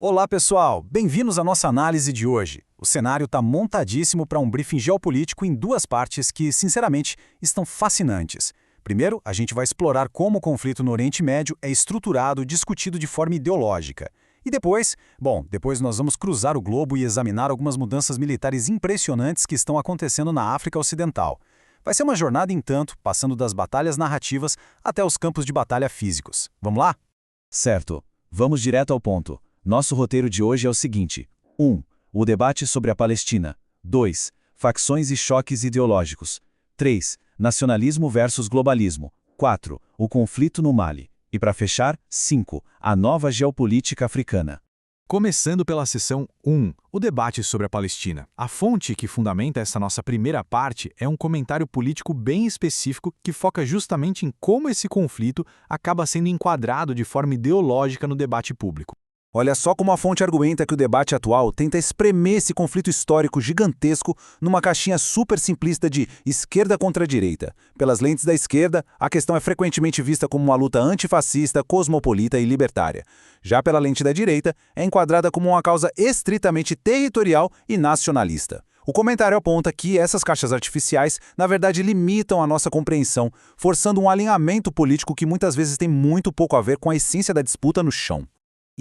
Olá, pessoal! Bem-vindos à nossa análise de hoje. O cenário está montadíssimo para um briefing geopolítico em duas partes que, sinceramente, estão fascinantes. Primeiro, a gente vai explorar como o conflito no Oriente Médio é estruturado e discutido de forma ideológica. E depois nós vamos cruzar o globo e examinar algumas mudanças militares impressionantes que estão acontecendo na África Ocidental. Vai ser uma jornada em tanto, passando das batalhas narrativas até os campos de batalha físicos. Vamos lá? Certo. Vamos direto ao ponto. Nosso roteiro de hoje é o seguinte: 1. O debate sobre a Palestina. 2. Facções e choques ideológicos. 3. Nacionalismo versus globalismo. 4. O conflito no Mali. E para fechar, 5. A nova geopolítica africana. Começando pela seção 1, o debate sobre a Palestina. A fonte que fundamenta essa nossa primeira parte é um comentário político bem específico que foca justamente em como esse conflito acaba sendo enquadrado de forma ideológica no debate público. Olha só como a fonte argumenta que o debate atual tenta espremer esse conflito histórico gigantesco numa caixinha super simplista de esquerda contra direita. Pelas lentes da esquerda, a questão é frequentemente vista como uma luta antifascista, cosmopolita e libertária. Já pela lente da direita, é enquadrada como uma causa estritamente territorial e nacionalista. O comentário aponta que essas caixas artificiais, na verdade, limitam a nossa compreensão, forçando um alinhamento político que muitas vezes tem muito pouco a ver com a essência da disputa no chão.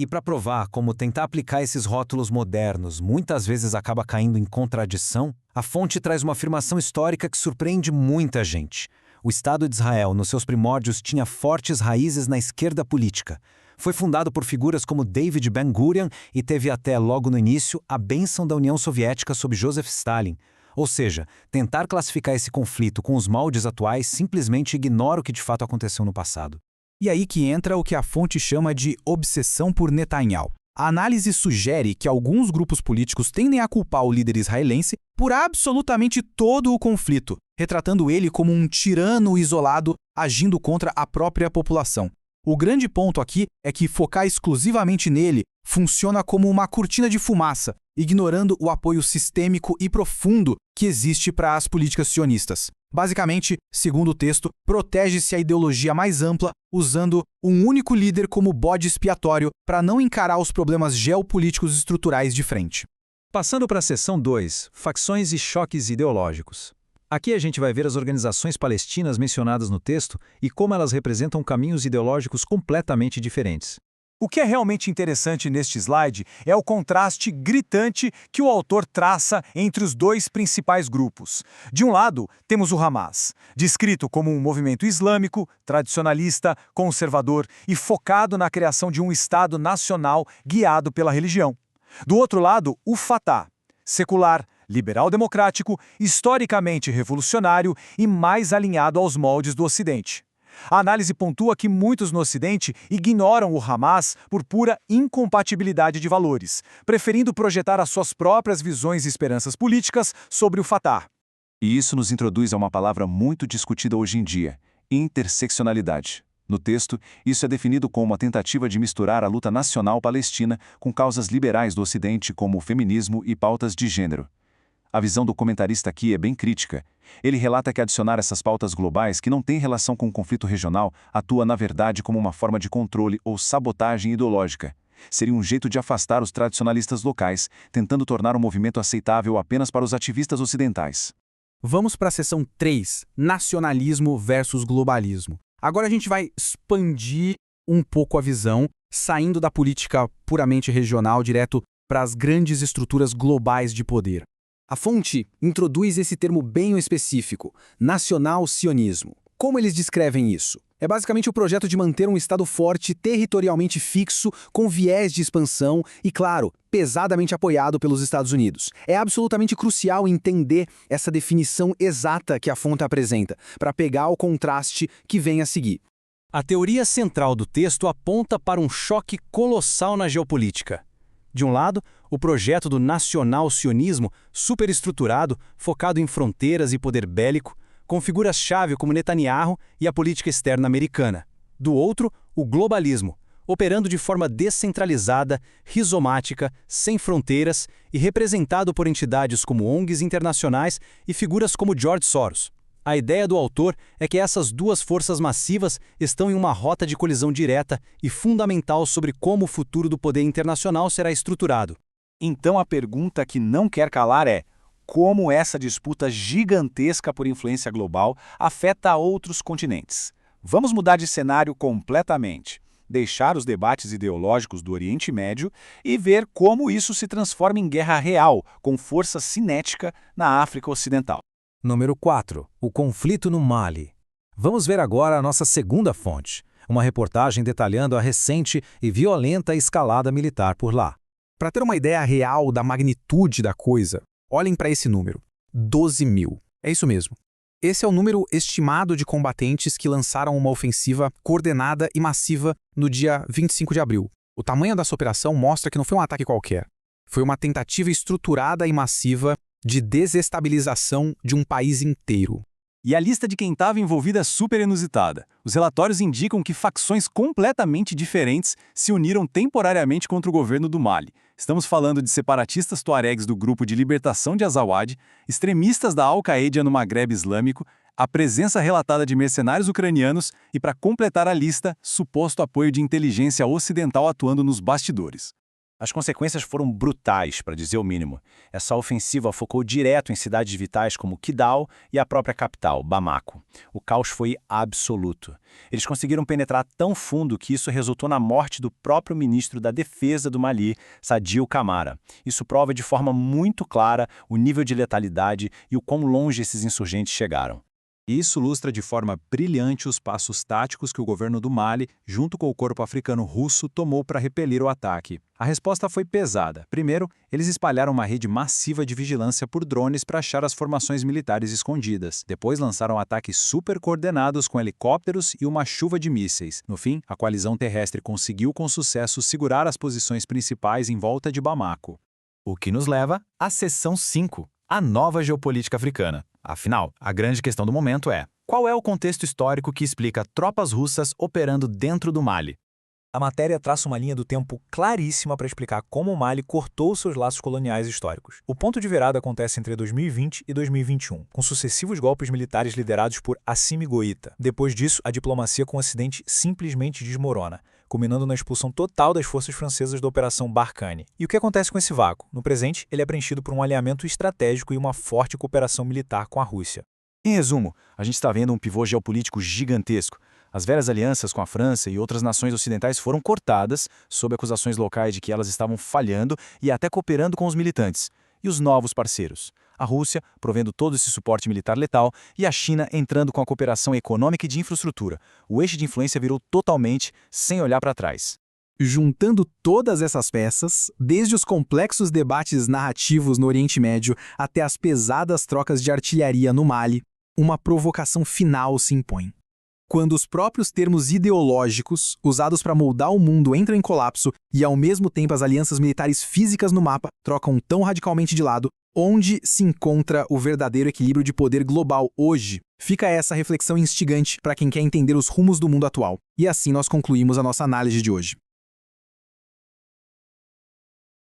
E para provar como tentar aplicar esses rótulos modernos muitas vezes acaba caindo em contradição, a fonte traz uma afirmação histórica que surpreende muita gente. O Estado de Israel, nos seus primórdios, tinha fortes raízes na esquerda política. Foi fundado por figuras como David Ben-Gurion e teve até, logo no início, a bênção da União Soviética sob Joseph Stalin. Ou seja, tentar classificar esse conflito com os moldes atuais simplesmente ignora o que de fato aconteceu no passado. E aí que entra o que a fonte chama de obsessão por Netanyahu. A análise sugere que alguns grupos políticos tendem a culpar o líder israelense por absolutamente todo o conflito, retratando ele como um tirano isolado agindo contra a própria população. O grande ponto aqui é que focar exclusivamente nele funciona como uma cortina de fumaça, ignorando o apoio sistêmico e profundo que existe para as políticas sionistas. Basicamente, segundo o texto, protege-se a ideologia mais ampla, usando um único líder como bode expiatório para não encarar os problemas geopolíticos estruturais de frente. Passando para a seção 2, facções e choques ideológicos. Aqui a gente vai ver as organizações palestinas mencionadas no texto e como elas representam caminhos ideológicos completamente diferentes. O que é realmente interessante neste slide é o contraste gritante que o autor traça entre os dois principais grupos. De um lado, temos o Hamas, descrito como um movimento islâmico, tradicionalista, conservador e focado na criação de um Estado nacional guiado pela religião. Do outro lado, o Fatah, secular, liberal-democrático, historicamente revolucionário e mais alinhado aos moldes do Ocidente. A análise pontua que muitos no Ocidente ignoram o Hamas por pura incompatibilidade de valores, preferindo projetar as suas próprias visões e esperanças políticas sobre o Fatah. E isso nos introduz a uma palavra muito discutida hoje em dia: interseccionalidade. No texto, isso é definido como uma tentativa de misturar a luta nacional palestina com causas liberais do Ocidente como o feminismo e pautas de gênero. A visão do comentarista aqui é bem crítica. Ele relata que adicionar essas pautas globais que não têm relação com o conflito regional atua na verdade como uma forma de controle ou sabotagem ideológica. Seria um jeito de afastar os tradicionalistas locais, tentando tornar o movimento aceitável apenas para os ativistas ocidentais. Vamos para a seção 3, nacionalismo versus globalismo. Agora a gente vai expandir um pouco a visão, saindo da política puramente regional direto para as grandes estruturas globais de poder. A fonte introduz esse termo bem específico, nacional-sionismo. Como eles descrevem isso? É basicamente o projeto de manter um Estado forte, territorialmente fixo, com viés de expansão e, claro, pesadamente apoiado pelos Estados Unidos. É absolutamente crucial entender essa definição exata que a fonte apresenta, para pegar o contraste que vem a seguir. A teoria central do texto aponta para um choque colossal na geopolítica. De um lado, o projeto do nacional-sionismo, superestruturado, focado em fronteiras e poder bélico, com figuras-chave como Netanyahu e a política externa americana. Do outro, o globalismo, operando de forma descentralizada, rizomática, sem fronteiras e representado por entidades como ONGs internacionais e figuras como George Soros. A ideia do autor é que essas duas forças massivas estão em uma rota de colisão direta e fundamental sobre como o futuro do poder internacional será estruturado. Então a pergunta que não quer calar é: como essa disputa gigantesca por influência global afeta outros continentes? Vamos mudar de cenário completamente, deixar os debates ideológicos do Oriente Médio e ver como isso se transforma em guerra real, com força cinética na África Ocidental. Número 4. O conflito no Mali. Vamos ver agora a nossa segunda fonte, uma reportagem detalhando a recente e violenta escalada militar por lá. Para ter uma ideia real da magnitude da coisa, olhem para esse número: 12 mil. É isso mesmo. Esse é o número estimado de combatentes que lançaram uma ofensiva coordenada e massiva no dia 25 de abril. O tamanho dessa operação mostra que não foi um ataque qualquer. Foi uma tentativa estruturada e massiva de desestabilização de um país inteiro. E a lista de quem estava envolvida é super inusitada. Os relatórios indicam que facções completamente diferentes se uniram temporariamente contra o governo do Mali. Estamos falando de separatistas tuaregs do Grupo de Libertação de Azawad, extremistas da Al-Qaeda no Magrebe Islâmico, a presença relatada de mercenários ucranianos e, para completar a lista, suposto apoio de inteligência ocidental atuando nos bastidores. As consequências foram brutais, para dizer o mínimo. Essa ofensiva focou direto em cidades vitais como Kidal e a própria capital, Bamako. O caos foi absoluto. Eles conseguiram penetrar tão fundo que isso resultou na morte do próprio ministro da Defesa do Mali, Sadio Camara. Isso prova de forma muito clara o nível de letalidade e o quão longe esses insurgentes chegaram. Isso ilustra de forma brilhante os passos táticos que o governo do Mali, junto com o corpo africano russo, tomou para repelir o ataque. A resposta foi pesada. Primeiro, eles espalharam uma rede massiva de vigilância por drones para achar as formações militares escondidas. Depois lançaram ataques super coordenados com helicópteros e uma chuva de mísseis. No fim, a coalizão terrestre conseguiu com sucesso segurar as posições principais em volta de Bamako. O que nos leva à seção 5, a nova geopolítica africana. Afinal, a grande questão do momento é: qual é o contexto histórico que explica tropas russas operando dentro do Mali? A matéria traça uma linha do tempo claríssima para explicar como o Mali cortou seus laços coloniais históricos. O ponto de virada acontece entre 2020 e 2021, com sucessivos golpes militares liderados por Assimi Goïta. Depois disso, a diplomacia com o Ocidente simplesmente desmorona, culminando na expulsão total das forças francesas da Operação Barkhane. E o que acontece com esse vácuo? No presente, ele é preenchido por um alinhamento estratégico e uma forte cooperação militar com a Rússia. Em resumo, a gente está vendo um pivô geopolítico gigantesco. As velhas alianças com a França e outras nações ocidentais foram cortadas sob acusações locais de que elas estavam falhando e até cooperando com os militantes. E os novos parceiros? A Rússia, provendo todo esse suporte militar letal, e a China entrando com a cooperação econômica e de infraestrutura. O eixo de influência virou totalmente sem olhar para trás. Juntando todas essas peças, desde os complexos debates narrativos no Oriente Médio até as pesadas trocas de artilharia no Mali, uma provocação final se impõe. Quando os próprios termos ideológicos usados para moldar o mundo entram em colapso e, ao mesmo tempo, as alianças militares físicas no mapa trocam tão radicalmente de lado, onde se encontra o verdadeiro equilíbrio de poder global hoje? Fica essa reflexão instigante para quem quer entender os rumos do mundo atual. E assim nós concluímos a nossa análise de hoje.